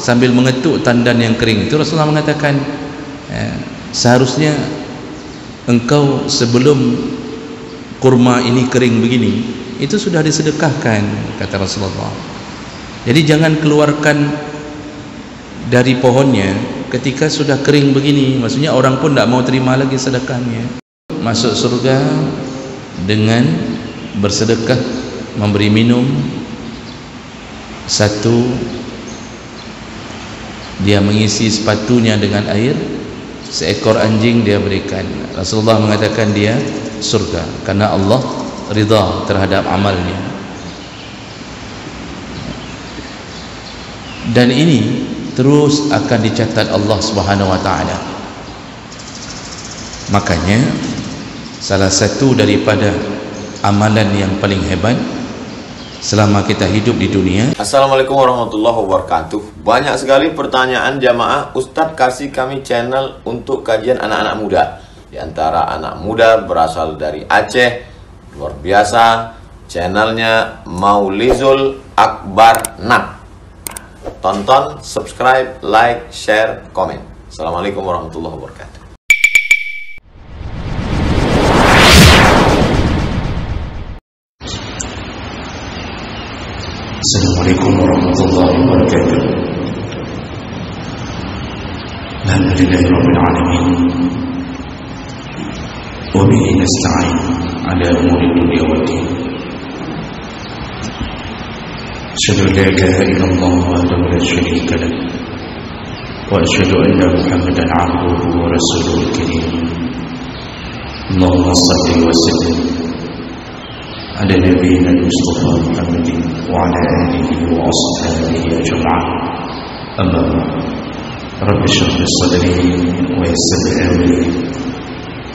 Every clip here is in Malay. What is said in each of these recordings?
sambil mengetuk tandan yang kering itu, Rasulullah mengatakan seharusnya engkau sebelum kurma ini kering begini itu sudah disedekahkan, kata Rasulullah. Jadi jangan keluarkan dari pohonnya ketika sudah kering begini, maksudnya orang pun tidak mau terima lagi sedekahnya. Masuk surga dengan bersedekah, memberi minum. Satu, dia mengisi sepatunya dengan air, seekor anjing dia berikan. Rasulullah mengatakan dia surga karena Allah ridha terhadap amalnya. Dan ini terus akan dicatat Allah Subhanahu wa taala. Makanya salah satu daripada amalan yang paling hebat selama kita hidup di dunia. Assalamualaikum warahmatullahi wabarakatuh. Banyak sekali pertanyaan jamaah, Ustadz kasih kami channel untuk kajian anak-anak muda. Di antara anak muda berasal dari Aceh, luar biasa, channelnya Maulizul Akbar Nak. Tonton, subscribe, like, share, komen. Assalamualaikum warahmatullahi wabarakatuh. Assalamualaikum warahmatullahi wabarakatuh. Alhamdulillahi rabbil alamin. Wa bihi nasta'in ala umuri dunya wad din. Asyhadu an la ilaha illallah wahdahu la syarika lah. Wa asyhadu anna Muhammadan 'abduhu wa rasuluhul karim. Allahumma shalli wa sallim على نبينا المصطفى محمد وعلى آله وأصحابه أجمعين. أما بعد، رب اشرح لي صدري ويسر لي أمري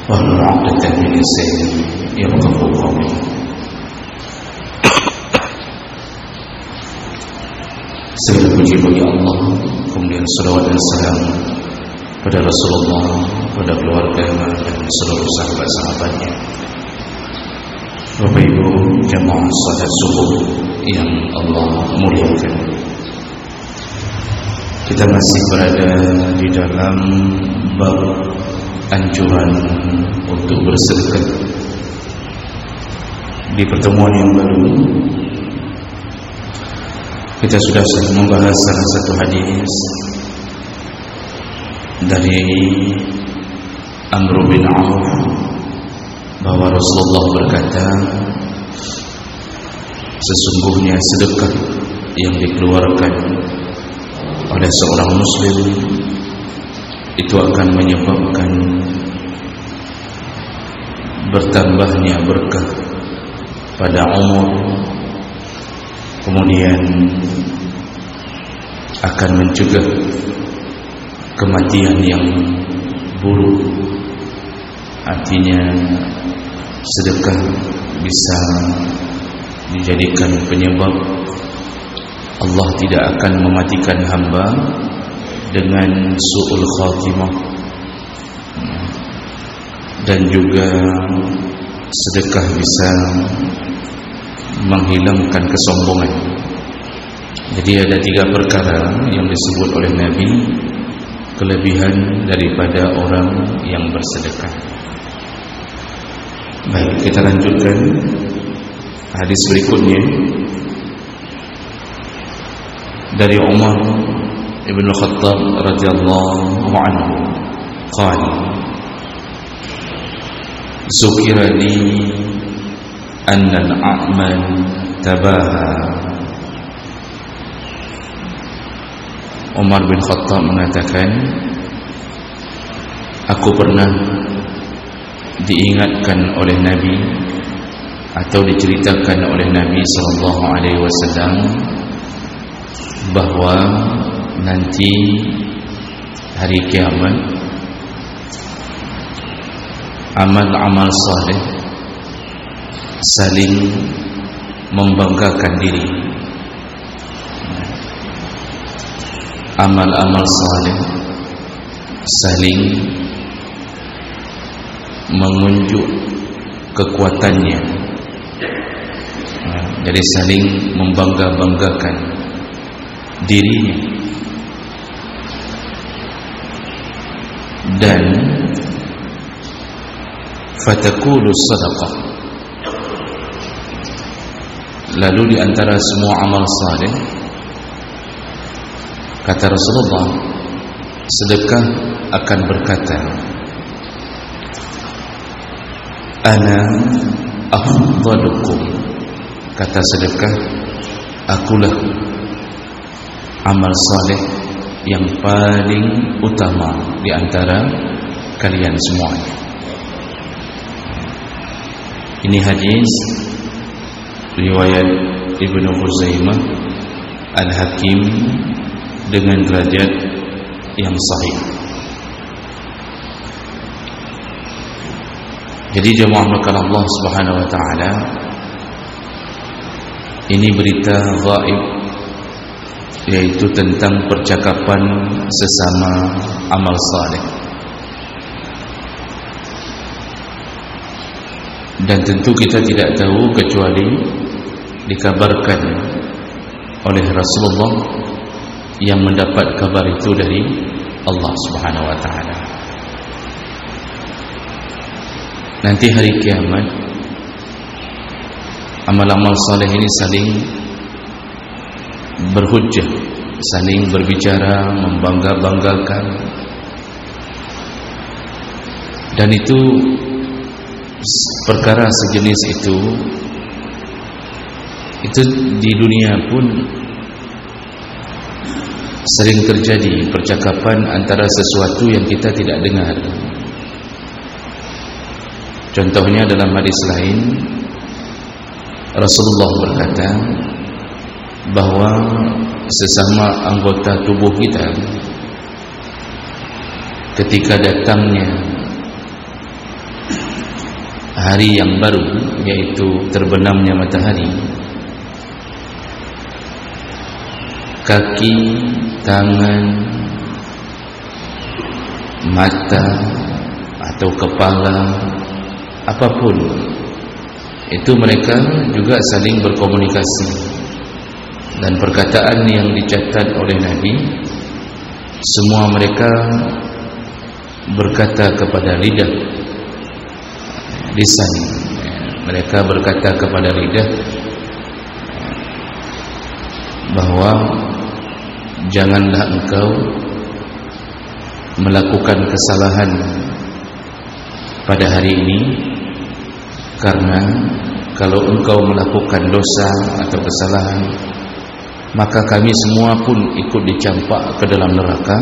واحلل عقدة من لساني يفقهوا قولي. Segala puji bagi Allah, kemudian salawat dan salam pada Rasulullah, pada keluarga dan seluruh sahabat-sahabatnya. Bapak Ibu jamaah salat subuh yang Allah muliakan, kita masih berada di dalam bab anjuran untuk bersedekah. Di pertemuan yang baru kita sudah membahas salah satu hadis dari Amr bin Auf bahwa Rasulullah berkata, sesungguhnya sedekah yang dikeluarkan oleh seorang muslim itu akan menyebabkan bertambahnya berkah pada umur, kemudian akan mencegah kematian yang buruk. Artinya sedekah bisa dijadikan penyebab Allah tidak akan mematikan hamba dengan su'ul khatimah, dan juga sedekah bisa menghilangkan kesombongan. Jadi ada 3 perkara yang disebut oleh Nabi kelebihan daripada orang yang bersedekah. Baik, kita lanjutkan hadis berikutnya dari Umar ibn Khattab radhiyallahu anhu qala zukira li anna al-a'mal tabaha. Umar bin Khattab mengatakan, aku pernah diingatkan oleh Nabi atau diceritakan oleh Nabi sallallahu alaihi wasallam bahwa nanti hari kiamat amal-amal saleh saling membanggakan diri. Amal-amal saleh saling mengunjuk kekuatannya, jadi saling membangga-banggakan dirinya. dan fatakulu sadaqah. Lalu di antara semua amal saleh, kata Rasulullah, sedekah akan berkata, ana afdalukum. Kata sedekah, akulah amal saleh yang paling utama di antara kalian semuanya. Ini hadis riwayat Ibnu Khuzaimah, Al-Hakim dengan derajat yang sahih. Jadi jemaah melakukan Allah Subhanahu wa taala, ini berita gaib, yaitu tentang percakapan sesama amal saleh. Dan tentu kita tidak tahu kecuali dikabarkan oleh Rasulullah yang mendapat kabar itu dari Allah Subhanahu wa taala. Nanti hari kiamat, amal-amal saleh ini saling berhujjah, saling berbicara, membangga-banggakan. Dan itu perkara sejenis itu di dunia pun sering terjadi percakapan antara sesuatu yang kita tidak dengar. Contohnya dalam hadis lain, Rasulullah berkata bahwa sesama anggota tubuh kita ketika datangnya hari yang baru, yaitu terbenamnya matahari, kaki, tangan, mata atau kepala, apapun itu, mereka juga saling berkomunikasi. Dan perkataan yang dicatat oleh Nabi, semua mereka berkata kepada lidah, lisan, mereka berkata kepada lidah bahwa janganlah engkau melakukan kesalahan pada hari ini, karena kalau engkau melakukan dosa atau kesalahan, maka kami semua pun ikut dicampak ke dalam neraka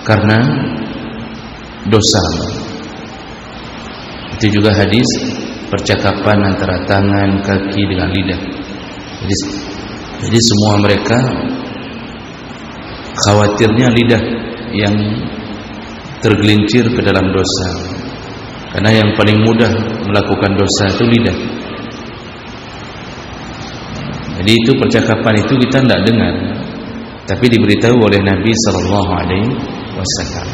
karena dosa. Itu juga hadis percakapan antara tangan, kaki dengan lidah. Jadi semua mereka khawatirnya lidah yang tergelincir ke dalam dosa, karena yang paling mudah melakukan dosa itu lidah. Jadi itu percakapan itu kita tidak dengar, tapi diberitahu oleh Nabi SAW.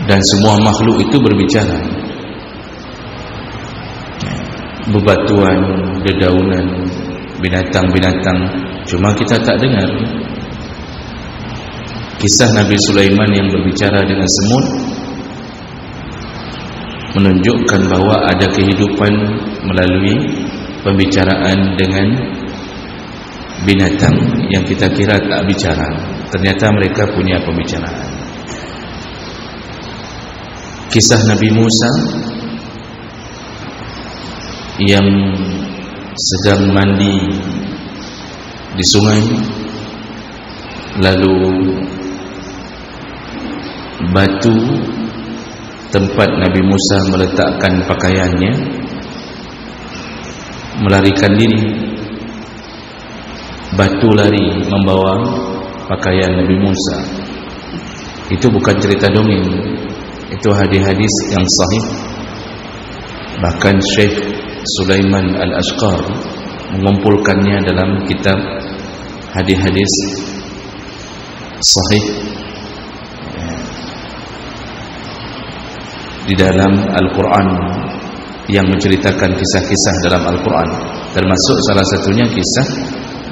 Dan semua makhluk itu berbicara, bebatuan, dedaunan, binatang-binatang, cuma kita tak dengar. Kisah Nabi Sulaiman yang berbicara dengan semut menunjukkan bahwa ada kehidupan melalui pembicaraan dengan binatang yang kita kira tak bicara. Ternyata mereka punya pembicaraan. Kisah Nabi Musa yang sedang mandi di sungai, lalu batu tempat Nabi Musa meletakkan pakaiannya melarikan diri. Batu lari membawa pakaian Nabi Musa. Itu bukan cerita dongeng, itu hadis-hadis yang sahih. Bahkan Syekh Sulaiman Al-Ashqar mengumpulkannya dalam kitab hadis-hadis sahih di dalam Al-Quran yang menceritakan kisah-kisah dalam Al-Quran, termasuk salah satunya kisah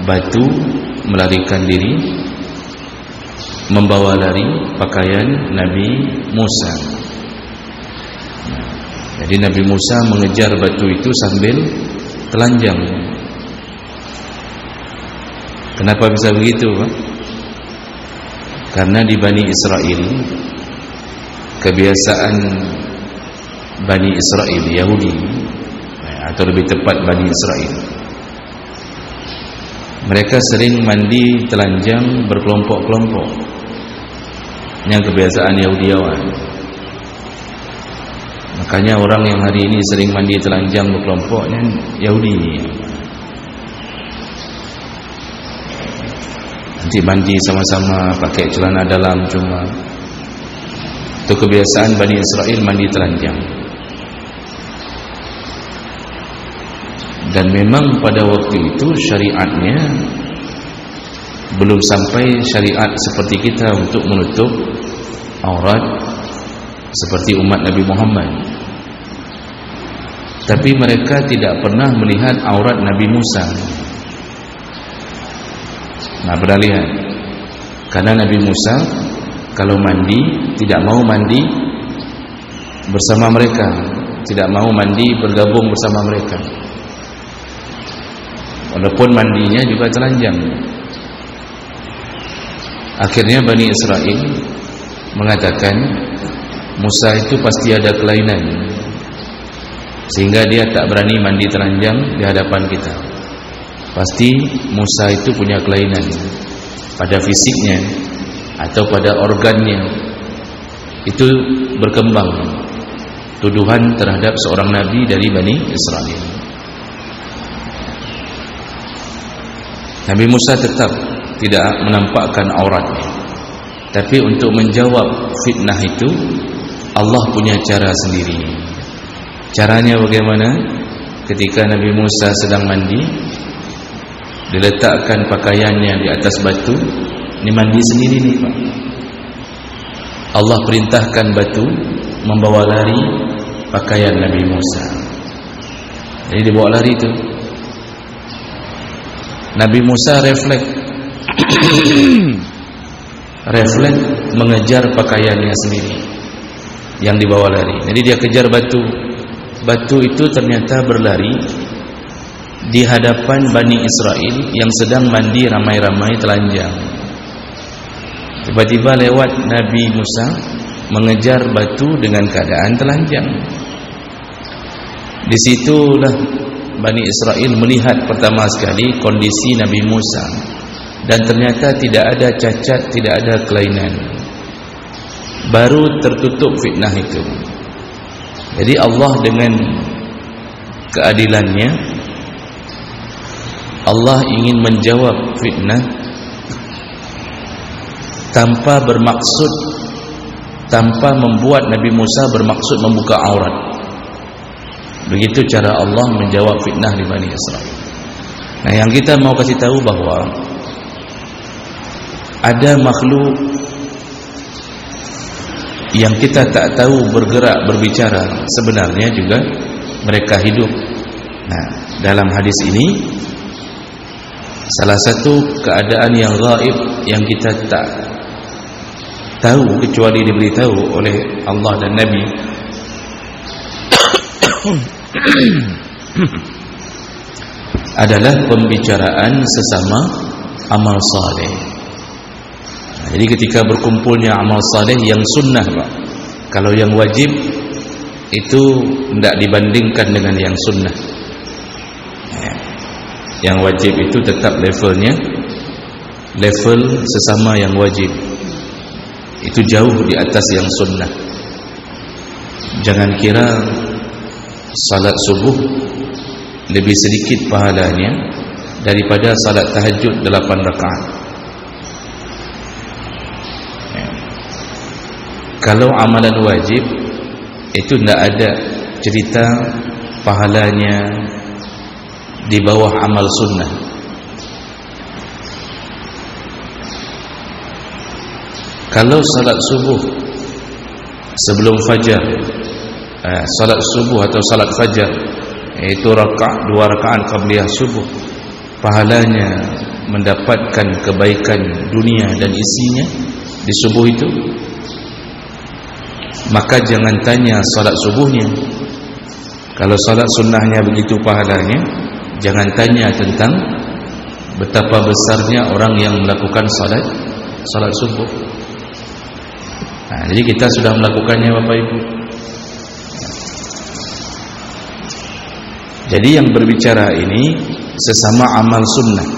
batu melarikan diri membawa lari pakaian Nabi Musa. Jadi Nabi Musa mengejar batu itu sambil telanjang. Kenapa bisa begitu? Karena di Bani Israel, kebiasaan Bani Israel Yahudi, atau lebih tepat Bani Israel, mereka sering mandi telanjang berkelompok-kelompok. Yang kebiasaan Yahudiawan. Makanya orang yang hari ini sering mandi telanjang berkelompok ni Yahudi ni. Nanti mandi sama-sama pakai celana dalam cuma. Itu kebiasaan Bani Israel mandi telanjang. Dan memang pada waktu itu syariatnya belum sampai syariat seperti kita untuk menutup aurat seperti umat Nabi Muhammad. Tapi mereka tidak pernah melihat aurat Nabi Musa. Nah, pernah lihat? Karena Nabi Musa kalau mandi tidak mau mandi bersama mereka, tidak mau mandi bergabung bersama mereka. Walaupun mandinya juga telanjang. Akhirnya Bani Israel mengatakan Musa itu pasti ada kelainan, sehingga dia tak berani mandi telanjang di hadapan kita. Pasti Musa itu punya kelainan pada fisiknya atau pada organnya. Itu berkembang tuduhan terhadap seorang nabi dari Bani Israel. Nabi Musa tetap tidak menampakkan auratnya. Tapi untuk menjawab fitnah itu, Allah punya cara sendiri. Caranya bagaimana? Ketika Nabi Musa sedang mandi, diletakkan pakaiannya di atas batu. Ini mandi sendiri nih Pak. Allah perintahkan batu membawa lari pakaian Nabi Musa. Jadi dibawa lari itu. Nabi Musa refleks mengejar pakaiannya sendiri yang dibawa lari. Jadi dia kejar batu. Batu itu ternyata berlari di hadapan Bani Israel yang sedang mandi ramai-ramai telanjang. Tiba-tiba lewat Nabi Musa mengejar batu dengan keadaan telanjang. Di situlah Bani Israel melihat pertama sekali kondisi Nabi Musa, dan ternyata tidak ada cacat, tidak ada kelainan. Baru tertutup fitnah itu. Jadi Allah dengan keadilannya, Allah ingin menjawab fitnah tanpa bermaksud, tanpa membuat Nabi Musa bermaksud membuka aurat. Begitu cara Allah menjawab fitnah di Bani Israel. Nah, yang kita mau kasih tahu bahwa ada makhluk yang kita tak tahu bergerak, berbicara, sebenarnya juga mereka hidup. Nah, dalam hadis ini salah satu keadaan yang gaib yang kita tak tahu kecuali diberitahu oleh Allah dan Nabi adalah pembicaraan sesama amal saleh. Jadi ketika berkumpulnya amal saleh yang sunnah, Pak. Kalau yang wajib itu tidak dibandingkan dengan yang sunnah. Yang wajib itu tetap levelnya level sesama yang wajib. Itu jauh di atas yang sunnah. Jangan kira salat subuh lebih sedikit pahalanya daripada salat tahajud 8 rakaat. Kalau amalan wajib itu tidak ada cerita pahalanya di bawah amal sunnah. Kalau salat subuh sebelum fajar, salat subuh atau salat fajar, yaitu rakaat 2 rakaat qabliyah subuh, pahalanya mendapatkan kebaikan dunia dan isinya di subuh itu, maka jangan tanya salat subuhnya. Kalau salat sunnahnya begitu pahalanya, jangan tanya tentang betapa besarnya orang yang melakukan salat subuh. Nah, jadi kita sudah melakukannya Bapak Ibu. Jadi yang berbicara ini sesama amal sunnah.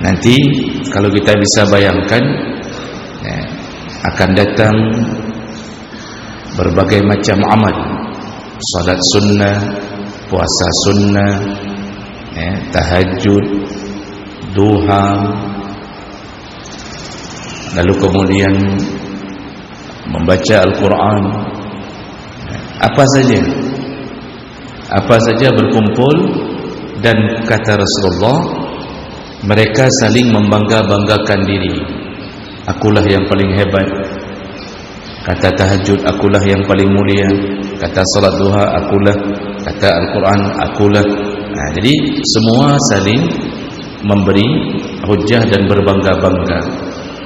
Nanti kalau kita bisa bayangkan, akan datang berbagai macam amal, salat sunnah, puasa sunnah, tahajud, duha, lalu kemudian membaca Al-Quran, apa saja berkumpul. Dan kata Rasulullah, mereka saling membangga-banggakan diri. Akulah yang paling hebat. Kata tahajud, akulah yang paling mulia. Kata salat duha, akulah. Kata Al-Quran, akulah. Nah, jadi semua saling memberi hujjah dan berbangga-bangga.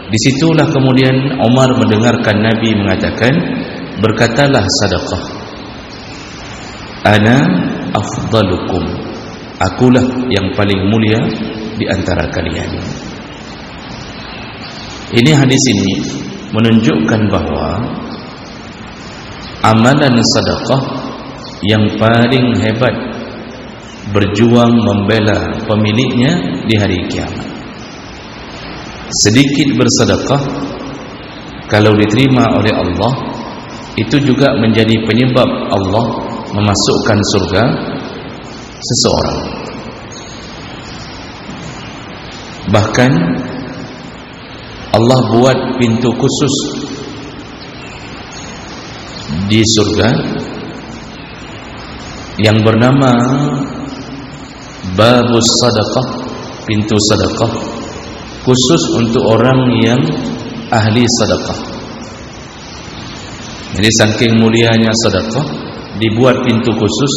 Disitulah kemudian Umar mendengarkan Nabi mengatakan, berkatalah sedekah, ana afdalukum, akulah yang paling mulia di antara kalian. Ini hadis ini menunjukkan bahwa amalan sedekah yang paling hebat berjuang membela pemiliknya di hari kiamat. Sedikit bersedekah kalau diterima oleh Allah, itu juga menjadi penyebab Allah memasukkan surga seseorang. Bahkan Allah buat pintu khusus di surga yang bernama Babus Sadaqah, pintu sedekah khusus untuk orang yang ahli sedekah. Jadi saking mulianya sedekah, dibuat pintu khusus,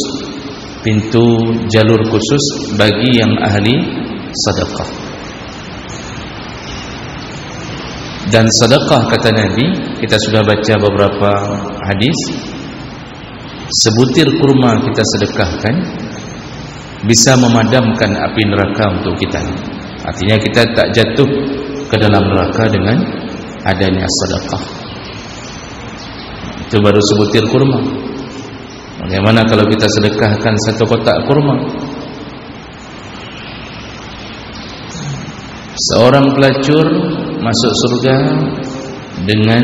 pintu jalur khusus bagi yang ahli sedekah. Dan sedekah, kata Nabi, kita sudah baca beberapa hadis, sebutir kurma kita sedekahkan bisa memadamkan api neraka untuk kita. Artinya kita tak jatuh ke dalam neraka dengan adanya sedekah. Itu baru sebutir kurma. Bagaimana kalau kita sedekahkan satu kotak kurma? Seorang pelacur masuk surga dengan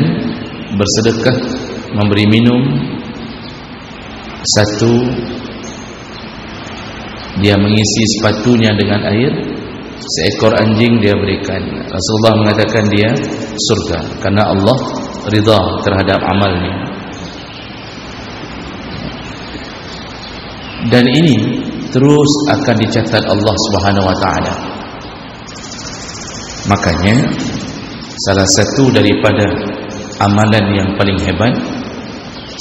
bersedekah, memberi minum satu, dia mengisi sepatunya dengan air, seekor anjing dia berikan. Rasulullah mengatakan dia surga karena Allah ridha terhadap amalnya. Dan ini terus akan dicatat Allah Subhanahu wa taala. Makanya salah satu daripada amalan yang paling hebat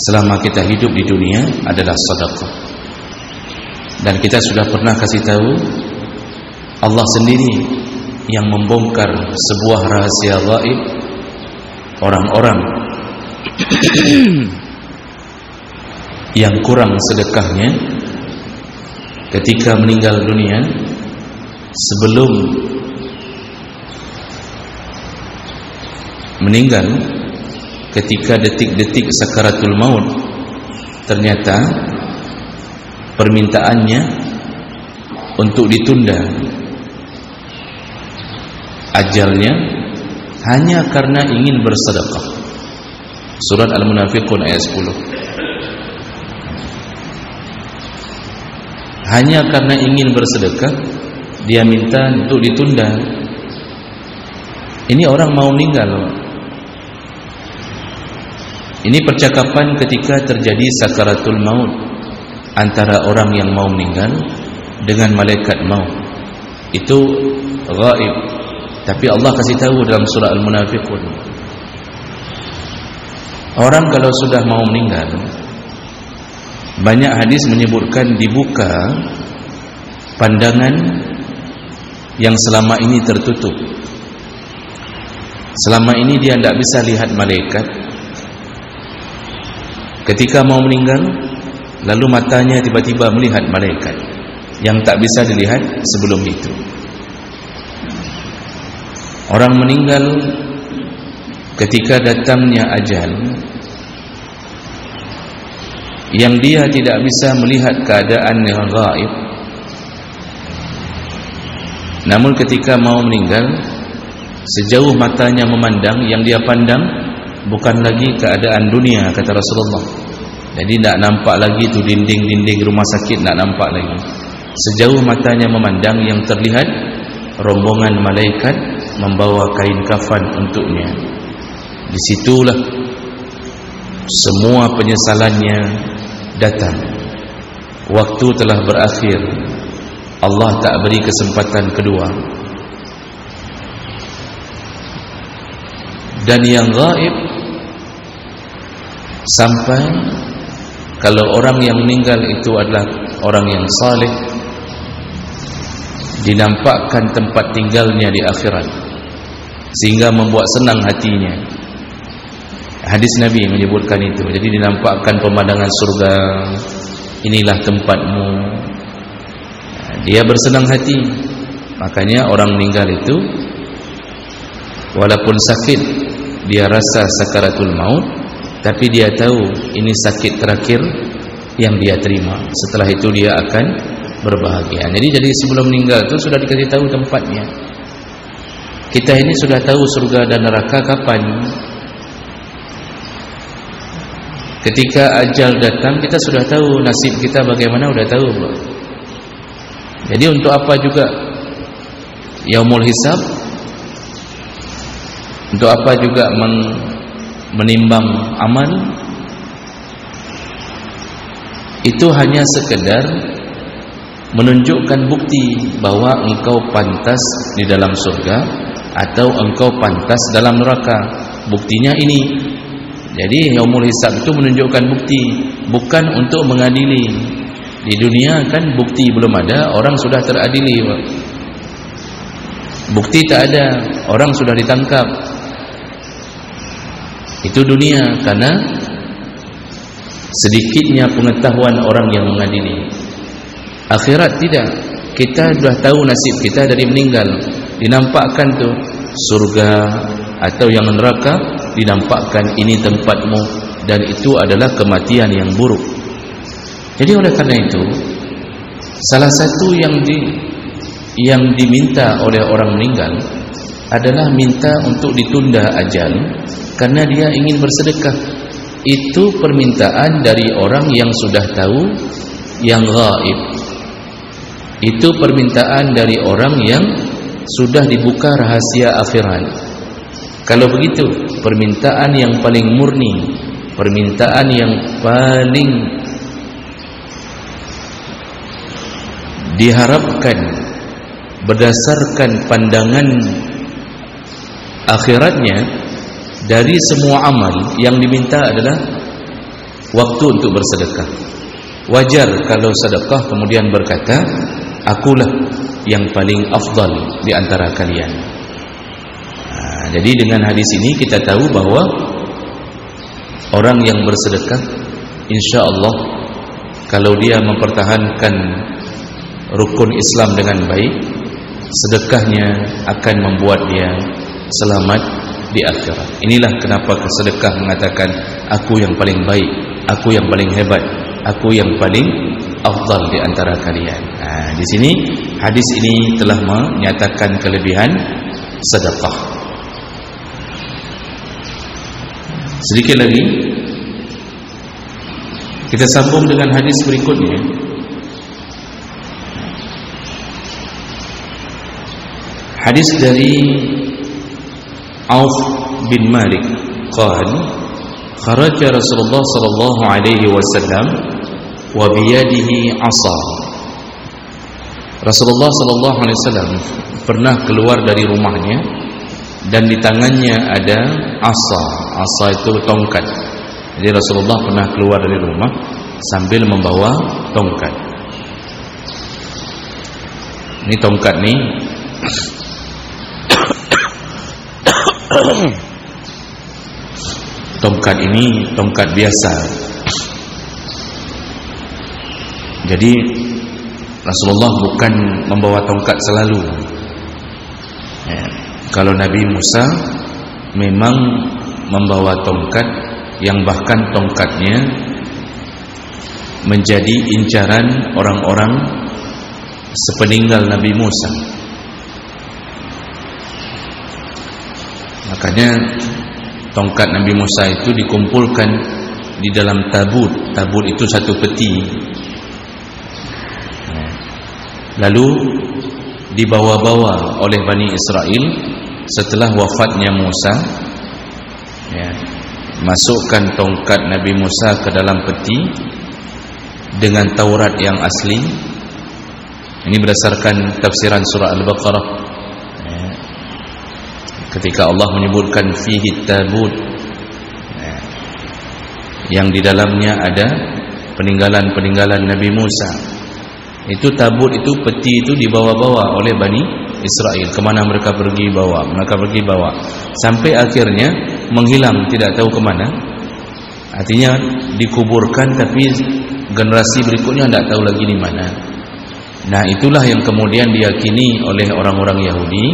selama kita hidup di dunia adalah sedekah. Dan kita sudah pernah kasih tahu, Allah sendiri yang membongkar sebuah rahasia gaib. Orang-orang yang kurang sedekahnya ketika meninggal dunia, sebelum meninggal, ketika detik-detik sakaratul maut, ternyata permintaannya untuk ditunda ajalnya hanya karena ingin bersedekah. Surat Al-Munafiqun ayat 10. Hanya karena ingin bersedekah, dia minta untuk ditunda. Ini orang mau meninggal. Ini percakapan ketika terjadi sakaratul maut antara orang yang mau meninggal dengan malaikat maut. Itu gaib, tapi Allah kasih tahu dalam surah Al-Munafiqun. Orang kalau sudah mau meninggal, banyak hadis menyebutkan dibuka pandangan yang selama ini tertutup. Selama ini dia tidak bisa lihat malaikat. Ketika mau meninggal, lalu matanya tiba-tiba melihat malaikat yang tak bisa dilihat sebelum itu. Orang meninggal ketika datangnya ajal, yang dia tidak bisa melihat keadaan yang gaib, namun ketika mau meninggal, sejauh matanya memandang, yang dia pandang bukan lagi keadaan dunia, kata Rasulullah. Jadi tidak nampak lagi tu dinding-dinding rumah sakit, tidak nampak lagi. Sejauh matanya memandang, yang terlihat rombongan malaikat membawa kain kafan untuknya. Disitulah semua penyesalannya datang. Waktu telah berakhir, Allah tak beri kesempatan kedua. Dan yang gaib, sampai kalau orang yang meninggal itu adalah orang yang saleh, dinampakkan tempat tinggalnya di akhirat, sehingga membuat senang hatinya. Hadis Nabi menyebutkan itu. Jadi dinampakkan pemandangan surga, inilah tempatmu. Dia bersenang hati. Makanya orang meninggal itu, walaupun sakit, dia rasa sakaratul maut, tapi dia tahu ini sakit terakhir yang dia terima. Setelah itu dia akan berbahagia. Jadi sebelum meninggal itu sudah dikasih tahu tempatnya. Kita ini sudah tahu surga dan neraka kapan. Ketika ajal datang, kita sudah tahu nasib kita bagaimana, sudah tahu. Jadi untuk apa juga yaumul hisab? Untuk apa juga menimbang amal? Itu hanya sekedar menunjukkan bukti bahwa engkau pantas di dalam surga atau engkau pantas dalam neraka. Buktinya ini. Jadi yaumul hisab itu menunjukkan bukti, bukan untuk mengadili. Di dunia kan bukti belum ada, orang sudah teradili. Bukti tak ada, orang sudah ditangkap. Itu dunia, karena sedikitnya pengetahuan orang yang mengadili. Akhirat tidak. Kita sudah tahu nasib kita dari meninggal. Dinampakkan tu surga atau yang neraka, dinampakkan ini tempatmu, dan itu adalah kematian yang buruk. Jadi oleh karena itu, salah satu yang diminta oleh orang meninggal adalah minta untuk ditunda ajal, karena dia ingin bersedekah. Itu permintaan dari orang yang sudah tahu yang gaib. Itu permintaan dari orang yang sudah dibuka rahasia akhirat. Kalau begitu, permintaan yang paling murni, permintaan yang paling diharapkan berdasarkan pandangan akhiratnya, dari semua amal yang diminta adalah waktu untuk bersedekah. Wajar kalau sedekah kemudian berkata, akulah yang paling afdal di antara kalian. Jadi dengan hadis ini kita tahu bahwa orang yang bersedekah, insya Allah, kalau dia mempertahankan rukun Islam dengan baik, sedekahnya akan membuat dia selamat di akhirat. Inilah kenapa sedekah mengatakan, aku yang paling baik, aku yang paling hebat, aku yang paling afdal di antara kalian. Di sini hadis ini telah menyatakan kelebihan sedekah. Sedikit lagi kita sambung dengan hadis berikutnya. Hadis dari Auf bin Malik qala kharaja Rasulullah sallallahu alaihi wasallam wa biyadihi 'asa. Rasulullah sallallahu alaihi wasallam pernah keluar dari rumahnya dan di tangannya ada asa. Asa itu tongkat. Jadi Rasulullah pernah keluar dari rumah sambil membawa tongkat. Ini tongkat ni tongkat ini tongkat biasa. Jadi Rasulullah bukan membawa tongkat selalu. Kalau Nabi Musa memang membawa tongkat yang bahkan tongkatnya menjadi incaran orang-orang sepeninggal Nabi Musa. Makanya tongkat Nabi Musa itu dikumpulkan di dalam tabut. Tabut itu satu peti, lalu dibawa-bawa oleh Bani Israel setelah wafatnya Musa. Masukkan tongkat Nabi Musa ke dalam peti dengan Taurat yang asli. Ini berdasarkan tafsiran surah Al-Baqarah, ketika Allah menyebutkan fihi tabut, yang di dalamnya ada peninggalan-peninggalan Nabi Musa. Itu tabut, itu peti itu dibawa-bawa oleh Bani Israel. Kemana mereka pergi bawa, sampai akhirnya menghilang, tidak tahu kemana. Artinya dikuburkan, tapi generasi berikutnya tidak tahu lagi di mana. Nah, itulah yang kemudian diyakini oleh orang-orang Yahudi,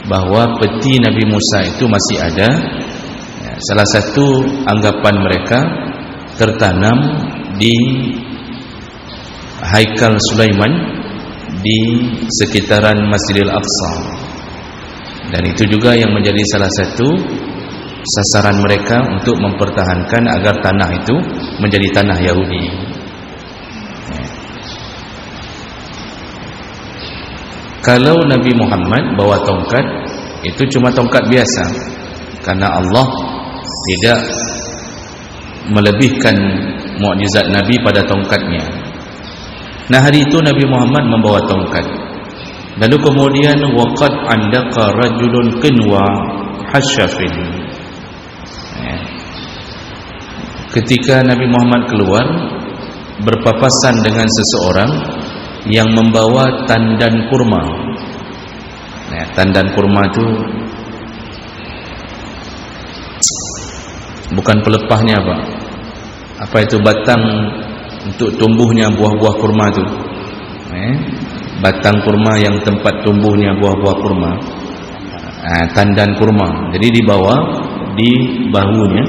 bahwa peti Nabi Musa itu masih ada. Salah satu anggapan mereka tertanam di Haikal Sulaiman di sekitaran Masjidil Aqsa, dan itu juga yang menjadi salah satu sasaran mereka untuk mempertahankan agar tanah itu menjadi tanah Yahudi. Kalau Nabi Muhammad bawa tongkat, itu cuma tongkat biasa, karena Allah tidak melebihkan mukjizat Nabi pada tongkatnya. Nah, hari itu Nabi Muhammad membawa tongkat. Lalu kemudian waqad andaqa rajulun qinwa hasyafin. Ketika Nabi Muhammad keluar, berpapasan dengan seseorang yang membawa tandan kurma. Tandan kurma itu bukan pelepahnya, Pak. Apa itu batang untuk tumbuhnya buah-buah kurma itu? Batang kurma yang tempat tumbuhnya buah-buah kurma. Tandan kurma. Jadi dibawa di bahunya,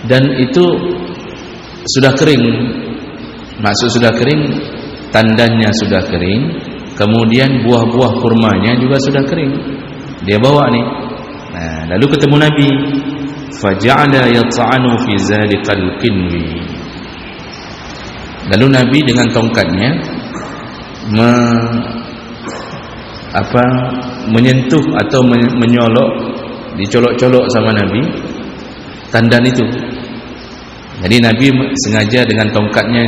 dan itu sudah kering. Maksud sudah kering, tandannya sudah kering, kemudian buah-buah kurmanya juga sudah kering. Dia bawa nih. Nah, lalu ketemu Nabi, faja'ala yat'anu fi zalikal qinwi. Lalu Nabi dengan tongkatnya menyentuh atau menyolok, dicolok-colok sama Nabi tandan itu. Jadi Nabi sengaja dengan tongkatnya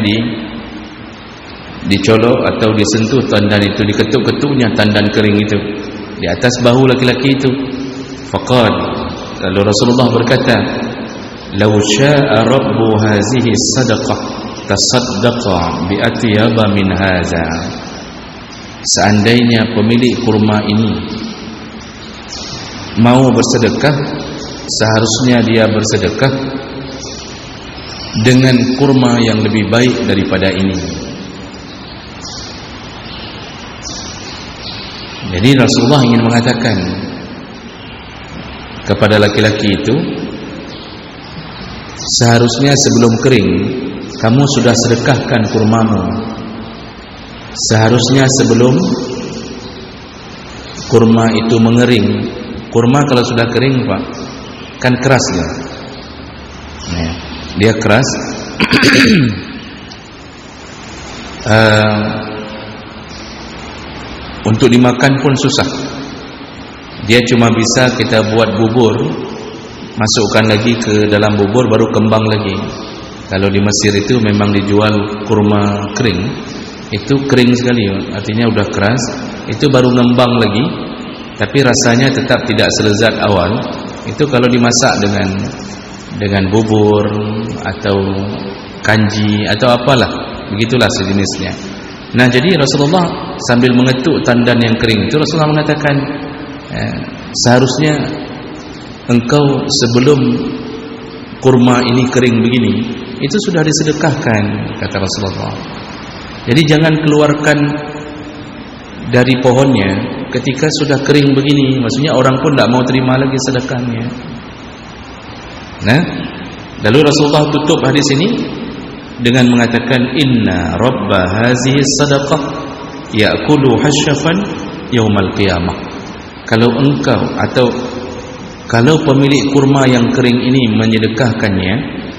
dicolok atau disentuh tandan itu, diketuk-ketuknya tandan kering itu di atas bahu laki-laki itu. Faqad, lalu Rasulullah berkata, "Law syaa rabbu hazihi sadaqah tasaddaqa bi atyaba min hadza." Seandainya pemilik kurma ini mau bersedekah, seharusnya dia bersedekah dengan kurma yang lebih baik daripada ini. Jadi Rasulullah ingin mengatakan kepada laki-laki itu, seharusnya sebelum kering kamu sudah sedekahkan kurmamu. Seharusnya sebelum kurma itu mengering. Kurma kalau sudah kering, Pak, kan keras ya. Dia keras. Untuk dimakan pun susah. Dia cuma bisa kita buat bubur, masukkan lagi ke dalam bubur, baru kembang lagi. Kalau di Mesir itu memang dijual kurma kering, itu kering sekali, artinya udah keras, itu baru ngembang lagi, tapi rasanya tetap tidak selezat awal. Itu kalau dimasak dengan bubur atau kanji atau apalah, begitulah sejenisnya. Nah, jadi Rasulullah sambil mengetuk tandan yang kering itu, Rasulullah mengatakan, seharusnya engkau sebelum kurma ini kering begini, itu sudah disedekahkan, kata Rasulullah. Jadi jangan keluarkan dari pohonnya ketika sudah kering begini, maksudnya orang pun tidak mau terima lagi sedekahnya. Nah, lalu Rasulullah tutup hadis ini dengan mengatakan, inna rabba hazihi sadaqah ya'kulu hasyafan yaumal qiyamah. Kalau engkau atau kalau pemilik kurma yang kering ini menyedekahkannya,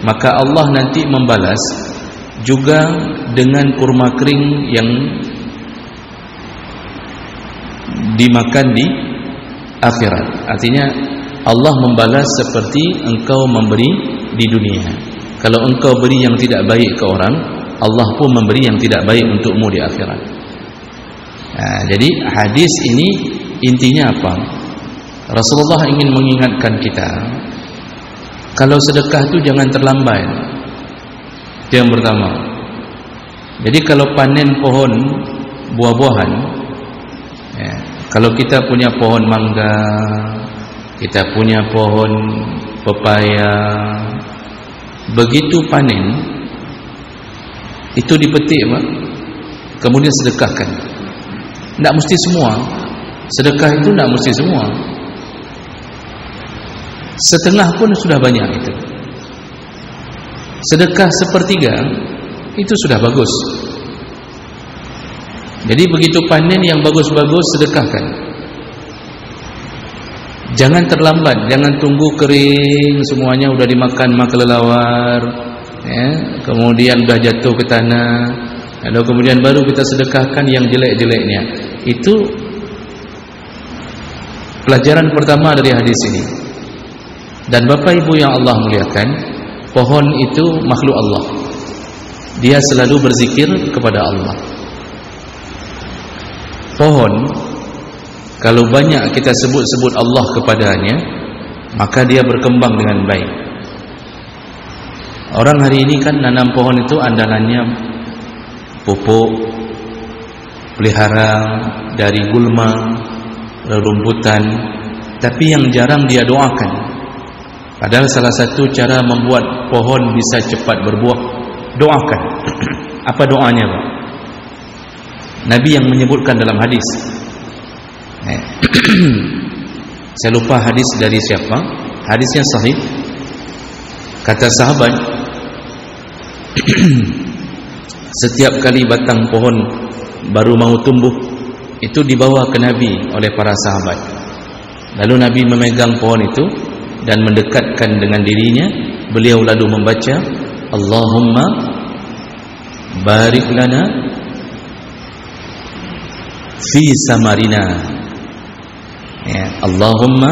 maka Allah nanti membalas juga dengan kurma kering yang dimakan di akhirat. Artinya Allah membalas seperti engkau memberi di dunia. Kalau engkau beri yang tidak baik ke orang, Allah pun memberi yang tidak baik untukmu di akhirat. Nah, jadi hadis ini intinya apa? Rasulullah ingin mengingatkan kita, kalau sedekah itu jangan terlambat. Itu yang pertama. Jadi kalau panen pohon buah-buahan, ya, kalau kita punya pohon mangga, kita punya pohon pepaya, begitu panen itu dipetik, Pak, kemudian sedekahkan. Tidak mesti semua. Sedekah itu tidak mesti semua. Setengah pun sudah banyak itu. Sedekah sepertiga itu sudah bagus. Jadi begitu panen yang bagus-bagus, sedekahkan. Jangan terlambat, jangan tunggu kering semuanya udah dimakan kelelawar, ya, kemudian udah jatuh ke tanah, lalu kemudian baru kita sedekahkan yang jelek-jeleknya. Itu pelajaran pertama dari hadis ini. Dan Bapak Ibu yang Allah muliakan, pohon itu makhluk Allah. Dia selalu berzikir kepada Allah. Pohon, kalau banyak kita sebut-sebut Allah kepadanya, maka dia berkembang dengan baik. Orang hari ini kan nanam pohon itu andalannya pupuk, pelihara dari gulma, rerumputan, tapi yang jarang dia doakan. Padahal salah satu cara membuat pohon bisa cepat berbuah, doakan. Apa doanya, Pak? Nabi yang menyebutkan dalam hadis. Saya lupa hadis dari siapa. Hadisnya sahih. Kata sahabat, setiap kali batang pohon baru mau tumbuh, itu dibawa ke Nabi oleh para sahabat. Lalu Nabi memegang pohon itu dan mendekatkan dengan dirinya. Beliau lalu membaca, Allahumma barik lana fi samarina, ya, Allahumma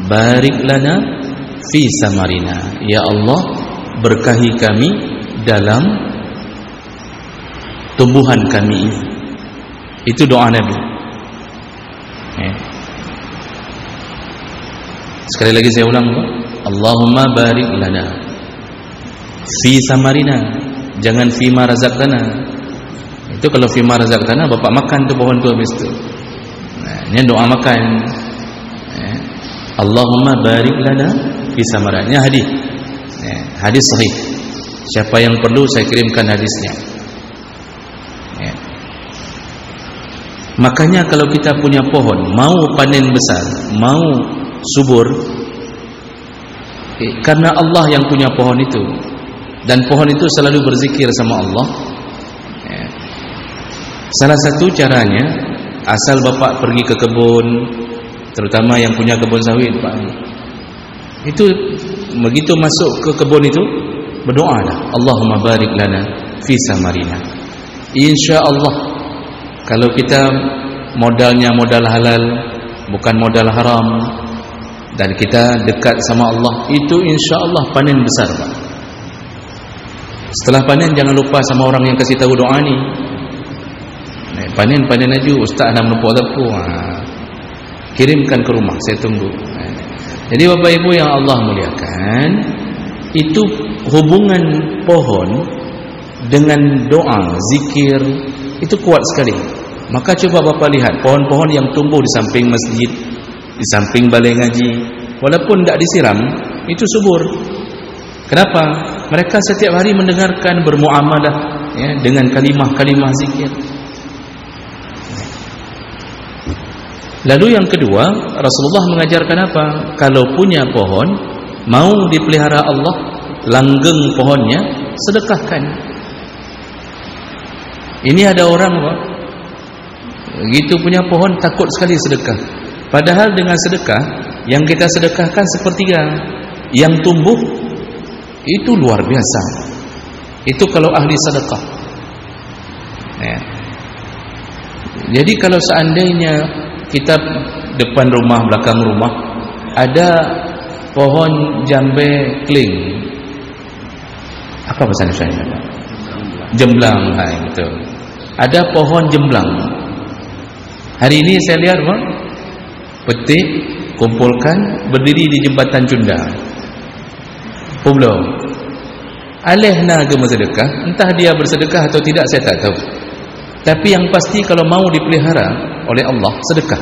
barik lana fi samarina. Ya Allah, berkahi kami dalam tumbuhan kami ini. Itu doa Nabi, ya. Sekali lagi saya ulang, Allahumma barik lana fi samarina, jangan fi ma razaqtana. Itu kalau fi ma razaqtana, bapak makan tu pohon tu habis tu. Nah, ini doa makan. Allahumma barik lana fi samarina. Ini hadis. Hadis sahih. Siapa yang perlu saya kirimkan hadisnya. Makanya kalau kita punya pohon, mau panen besar, mau subur, karena Allah yang punya pohon itu, dan pohon itu selalu berzikir sama Allah. Salah satu caranya, asal bapak pergi ke kebun, terutama yang punya kebun sawit, Pak, itu begitu masuk ke kebun itu, berdoalah, Allahumma barik lana fi samarina. Insya Allah, kalau kita modalnya modal halal, bukan modal haram, dan kita dekat sama Allah, itu insya Allah panen besar, Pak. Setelah panen jangan lupa sama orang yang kasih tahu doa ni. Panen aja, ustaz nak menepuk-tepuk, kirimkan ke rumah, saya tunggu. Jadi Bapak Ibu yang Allah muliakan, itu hubungan pohon dengan doa, zikir, itu kuat sekali. Maka coba Bapak lihat pohon-pohon yang tumbuh di samping masjid, di samping balai ngaji, walaupun tidak disiram, itu subur. Kenapa? Mereka setiap hari mendengarkan, bermuamalah ya, dengan kalimah-kalimah zikir. Lalu yang kedua, Rasulullah mengajarkan apa? Kalau punya pohon, mau dipelihara Allah, langgeng pohonnya, sedekahkan. Ini ada orang Pak, begitu punya pohon takut sekali sedekah. Padahal dengan sedekah, yang kita sedekahkan sepertiga, yang tumbuh itu luar biasa. Itu kalau ahli sedekah ya. Jadi kalau seandainya kita depan rumah, belakang rumah ada pohon jambe kling, apa bahasa Indonesia? Jemblang, betul. Ada pohon jemblang. Hari ini saya lihat Pak, petik, kumpulkan, berdiri di jembatan Cunda, Pulau. Alehna agama sedekah, entah dia bersedekah atau tidak saya tak tahu. Tapi yang pasti kalau mau dipelihara oleh Allah, sedekah.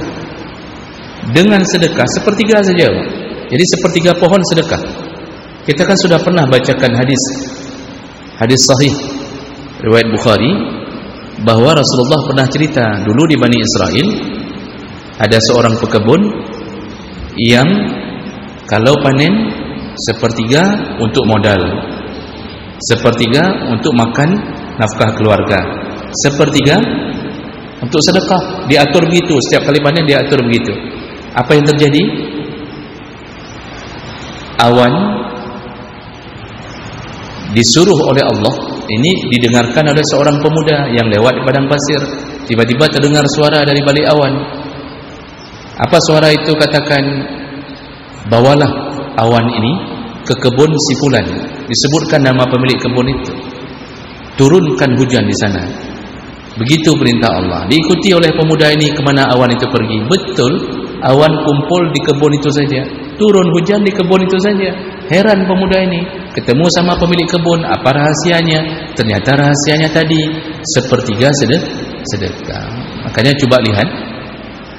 Dengan sedekah sepertiga saja Pak. Jadi sepertiga pohon sedekah. Kita kan sudah pernah bacakan hadis sahih riwayat Bukhari, bahwa Rasulullah pernah cerita dulu di Bani Israel ada seorang pekebun yang kalau panen sepertiga untuk modal, sepertiga untuk makan nafkah keluarga, sepertiga untuk sedekah. Diatur begitu, setiap kali panen diatur begitu. Apa yang terjadi? Awan disuruh oleh Allah, ini didengarkan oleh seorang pemuda yang lewat di padang pasir. Tiba-tiba terdengar suara dari balik awan. Apa suara itu? Katakan, bawalah awan ini ke kebun si fulan. Disebutkan nama pemilik kebun itu. Turunkan hujan di sana. Begitu perintah Allah. Diikuti oleh pemuda ini, kemana awan itu pergi. Betul, awan kumpul di kebun itu saja, turun hujan di kebun itu saja. Heran pemuda ini, ketemu sama pemilik kebun, apa rahasianya? Ternyata rahasianya tadi sepertiga sedekah. Makanya coba lihat,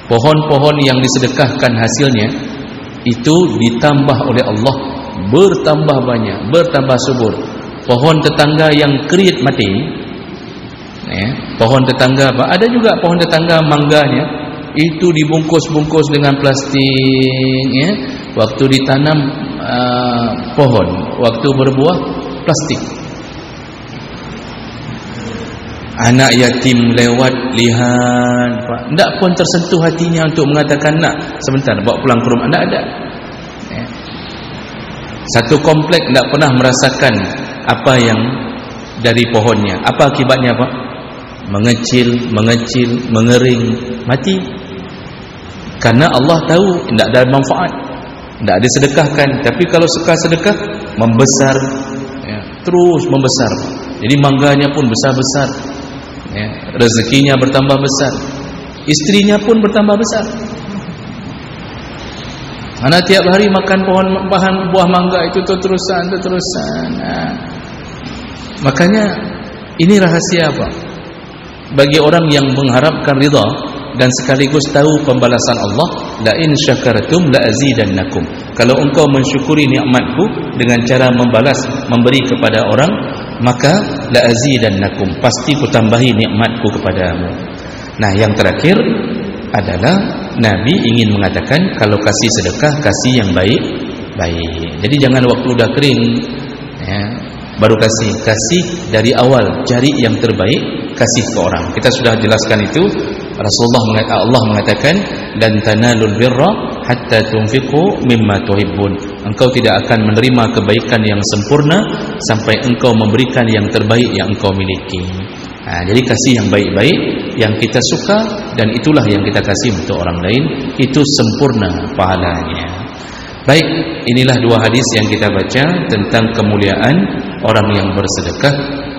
pohon-pohon yang disedekahkan hasilnya itu ditambah oleh Allah, bertambah banyak, bertambah subur. Pohon tetangga yang kerit mati ya, pohon tetangga apa? Ada juga pohon tetangga mangganya itu dibungkus-bungkus dengan plastik ya. Waktu ditanam pohon, waktu berbuah plastik. Anak yatim lewat, lihat Pak, tidak pun tersentuh hatinya untuk mengatakan nak sebentar bawa pulang ke rumah. Tidak ada ya. Satu komplek tidak pernah merasakan apa yang dari pohonnya. Apa akibatnya Pak? Mengecil, mengering, mati. Karena Allah tahu tidak ada manfaat, tidak disedekahkan. Tapi kalau suka sedekah, membesar ya, terus membesar. Jadi mangganya pun besar-besar ya, rezekinya bertambah besar, istrinya pun bertambah besar. Karena tiap hari makan buah mangga itu terusan. Nah, makanya ini rahasia apa? Bagi orang yang mengharapkan ridha dan sekaligus tahu pembalasan Allah, la in syakartum la azidannakum. Kalau engkau mensyukuri nikmatku dengan cara membalas, memberi kepada orang, maka la azidannakum, pasti ku tambahi nikmatku kepadamu. Nah, yang terakhir adalah Nabi ingin mengatakan kalau kasih sedekah, kasih yang baik-baik. Jadi jangan waktu udah kering ya, baru kasih dari awal, cari yang terbaik, kasih ke orang. Kita sudah jelaskan itu. Allah mengatakan, dan tanalul birra hatta tunfiqu mimma tuhibbun. Engkau tidak akan menerima kebaikan yang sempurna sampai engkau memberikan yang terbaik yang engkau miliki. Nah, jadi kasih yang baik-baik yang kita suka, dan itulah yang kita kasih untuk orang lain, itu sempurna pahalanya. Baik, inilah dua hadis yang kita baca tentang kemuliaan orang yang bersedekah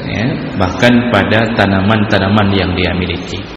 ya, bahkan pada tanaman-tanaman yang dia miliki.